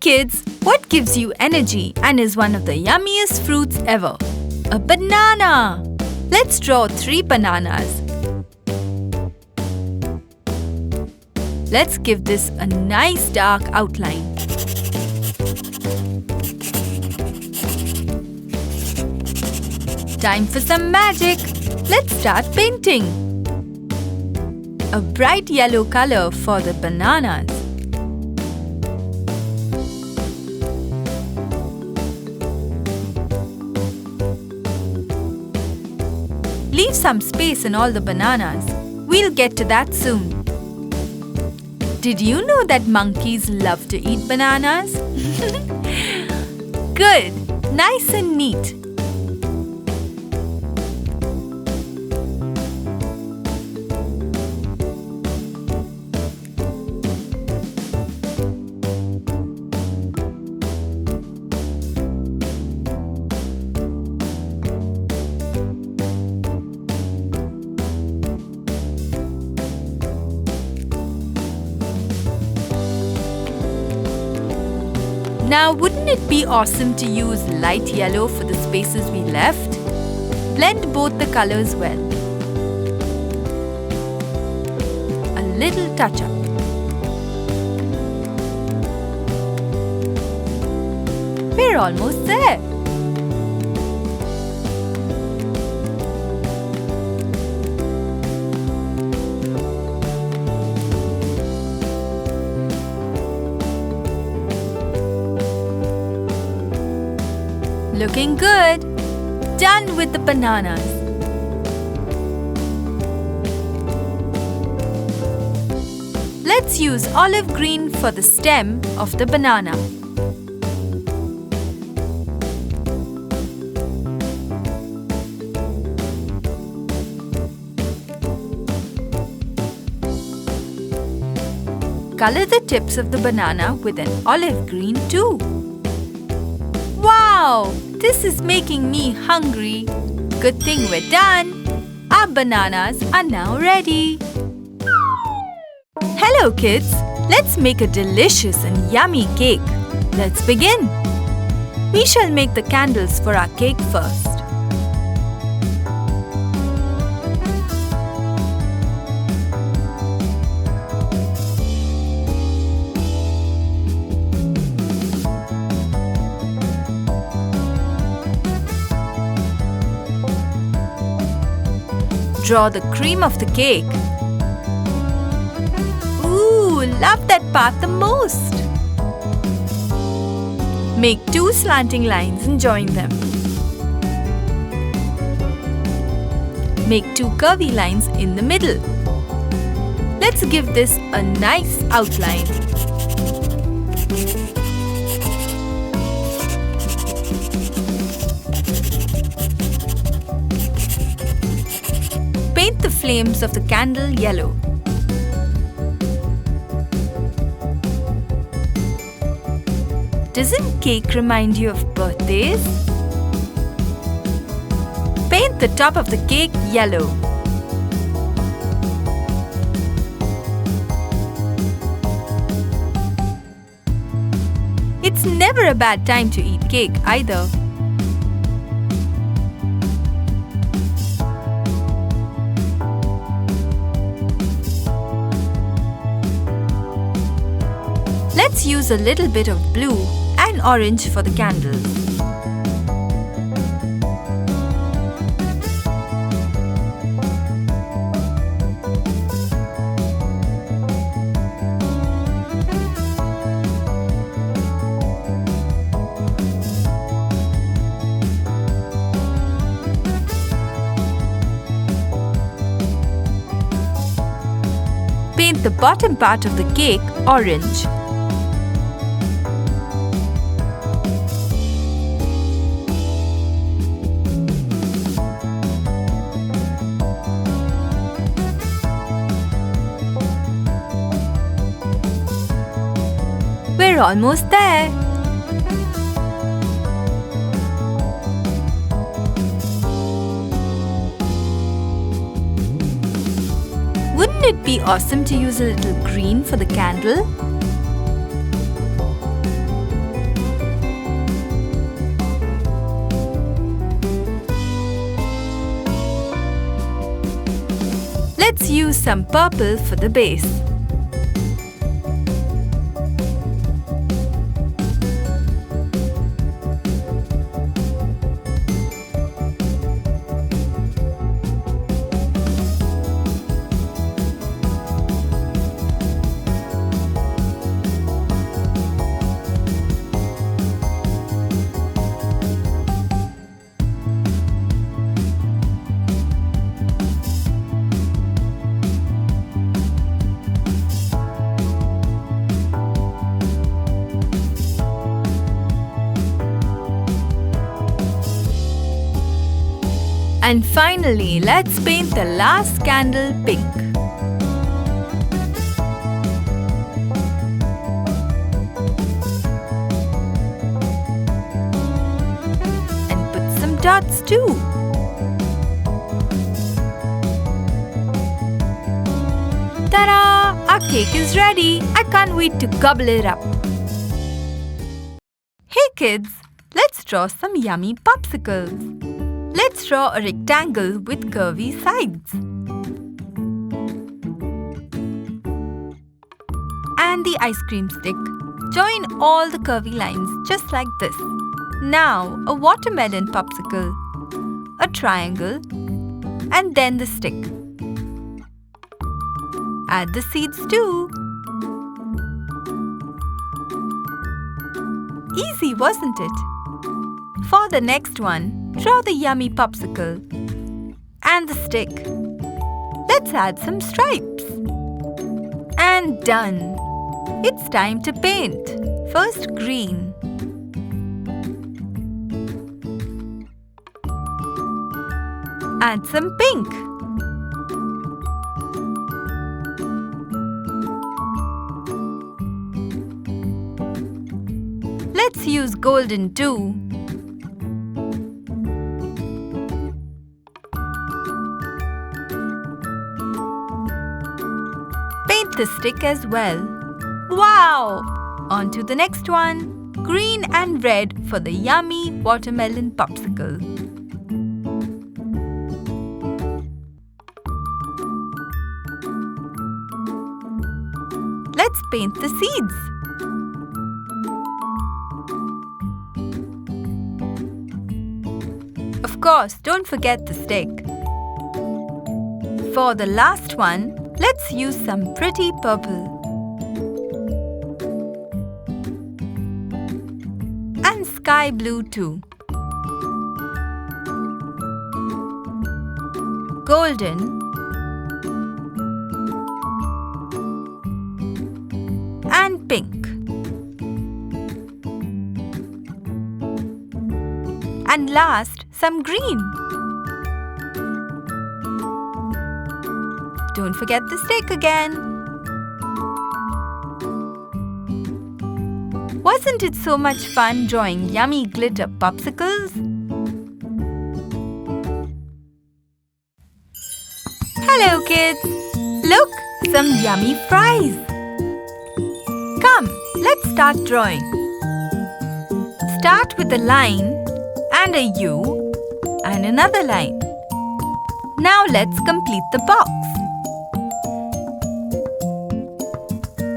kids, what gives you energy and is one of the yummiest fruits ever? A banana! Let's draw 3 bananas. Let's give this a nice dark outline. Time for some magic! Let's start painting. A bright yellow color for the bananas. Leave some space in all the bananas. We'll get to that soon. Did you know that monkeys love to eat bananas? Good! Nice and neat. Now, wouldn't it be awesome to use light yellow for the spaces we left? Blend both the colors well. A little touch-up. We're almost there. Looking good! Done with the bananas. Let's use olive green for the stem of the banana. Color the tips of the banana with an olive green too. Wow! This is making me hungry. Good thing we're done. Our bananas are now ready. Hello kids! Let's make a delicious and yummy cake. Let's begin. We shall make the candles for our cake first. Draw the cream of the cake. Ooh, love that part the most. Make 2 slanting lines and join them. Make 2 curvy lines in the middle. Let's give this a nice outline. Paint the flames of the candle yellow. Doesn't cake remind you of birthdays? Paint the top of the cake yellow. It's never a bad time to eat cake either. Let's use a little bit of blue and orange for the candles. Paint the bottom part of the cake orange. We're almost there. Wouldn't it be awesome to use a little green for the candle? Let's use some purple for the base. And finally, let's paint the last candle pink. And put some dots too. Ta-da! Our cake is ready. I can't wait to gobble it up. Hey kids, let's draw some yummy popsicles. Let's draw a rectangle with curvy sides. And the ice cream stick. Join all the curvy lines just like this. Now a watermelon popsicle, a triangle, and then the stick. Add the seeds too. Easy, wasn't it? For the next one, draw the yummy popsicle and the stick. Let's add some stripes. And done! It's time to paint. First green. Add some pink. Let's use golden too. Paint the stick as well. Wow! On to the next one. Green and red for the yummy watermelon popsicle. Let's paint the seeds. Of course, don't forget the stick. For the last one, let's use some pretty purple. And sky blue too. Golden. And pink. And last, some green. Don't forget the stick again. Wasn't it so much fun drawing yummy glitter popsicles? Hello kids! Look, some yummy fries. Come, let's start drawing. Start with a line and a U and another line. Now let's complete the box.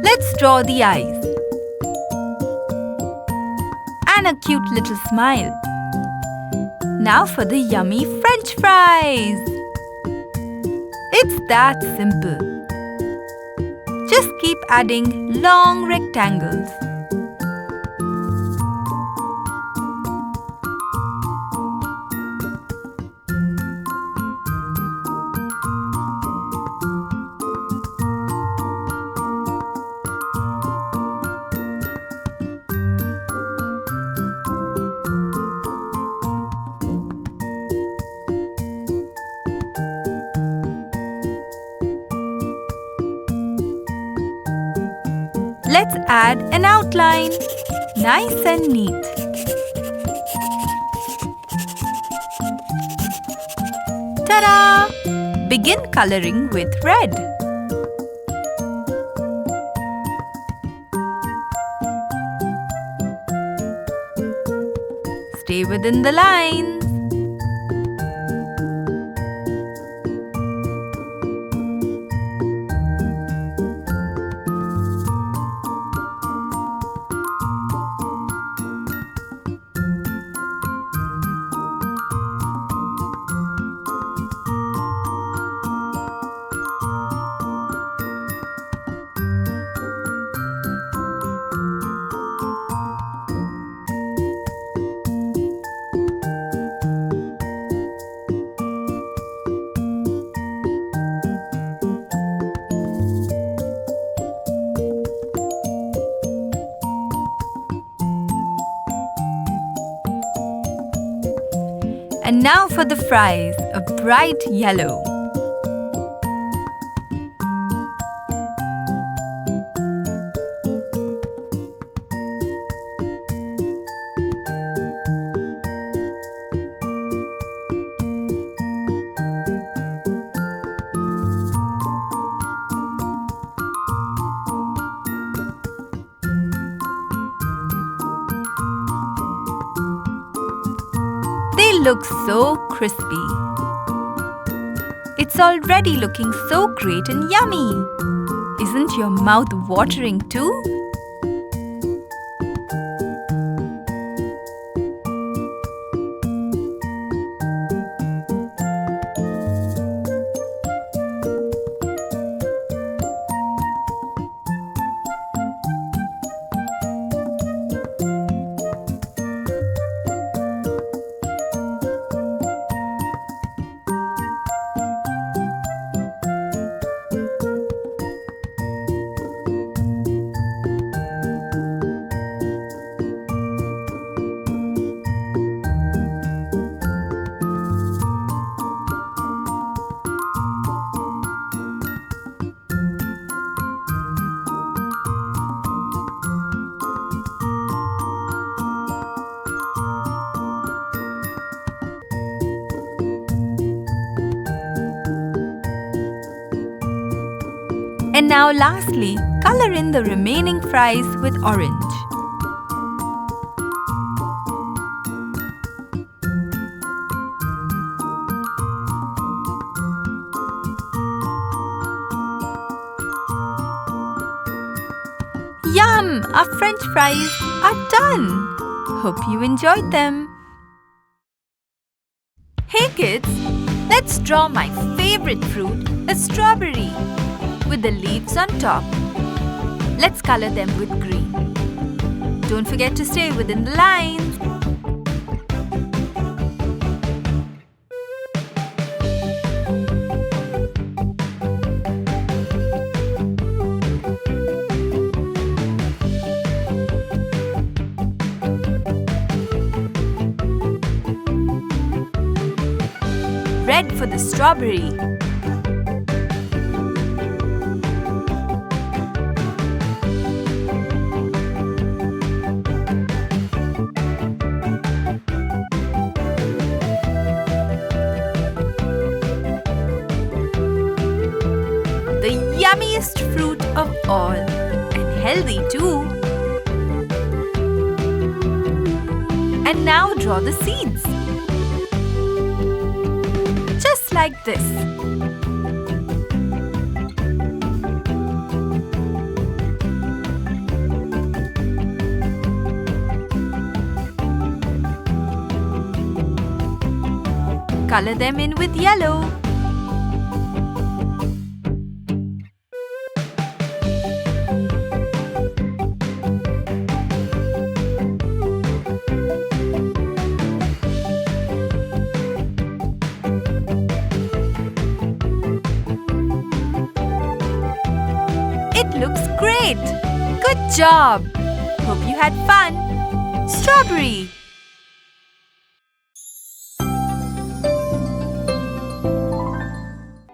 Let's draw the eyes and a cute little smile. Now for the yummy French fries. It's that simple. Just keep adding long rectangles. Let's add an outline. Nice and neat. Ta-da! Begin coloring with red. Stay within the lines. And now for the fries, a bright yellow. They look so crispy. It's already looking so great and yummy. Isn't your mouth watering too? And now lastly, color in the remaining fries with orange. Yum! Our French fries are done! Hope you enjoyed them. Hey kids, let's draw my favorite fruit, a strawberry, with the leaves on top. Let's color them with green. Don't forget to stay within the lines. Red for the strawberry. The yummiest fruit of all, and healthy too. And now draw the seeds. Just like this. Color them in with yellow. It looks great! Good job! Hope you had fun! Strawberry!